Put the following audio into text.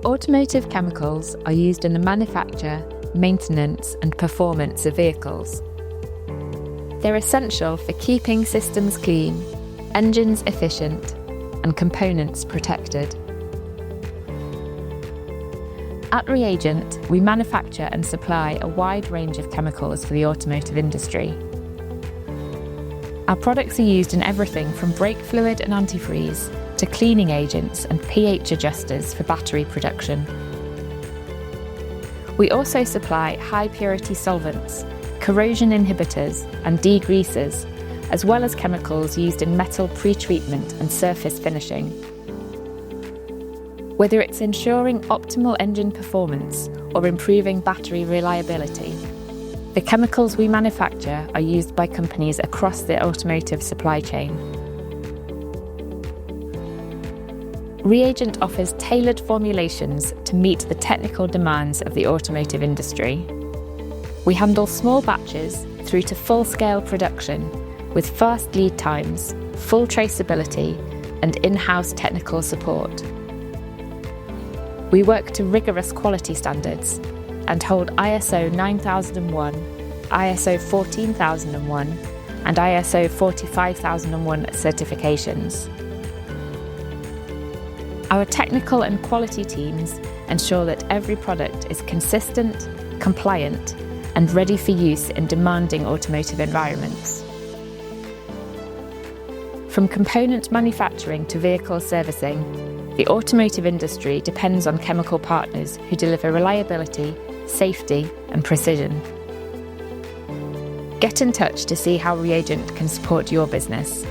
Automotive chemicals are used in the manufacture, maintenance and performance of vehicles. They're essential for keeping systems clean, engines efficient and components protected. At ReAgent, we manufacture and supply a wide range of chemicals for the automotive industry. Our products are used in everything from brake fluid and antifreeze to cleaning agents and pH adjusters for battery production. We also supply high-purity solvents, corrosion inhibitors and degreasers, as well as chemicals used in metal pre-treatment and surface finishing. Whether it's ensuring optimal engine performance or improving battery reliability, the chemicals we manufacture are used by companies across the automotive supply chain. ReAgent offers tailored formulations to meet the technical demands of the automotive industry. We handle small batches through to full-scale production with fast lead times, full traceability, and in-house technical support. We work to rigorous quality standards and hold ISO 9001, ISO 14001, and ISO 45001 certifications. Our technical and quality teams ensure that every product is consistent, compliant, and ready for use in demanding automotive environments. From component manufacturing to vehicle servicing, the automotive industry depends on chemical partners who deliver reliability, safety, and precision. Get in touch to see how ReAgent can support your business.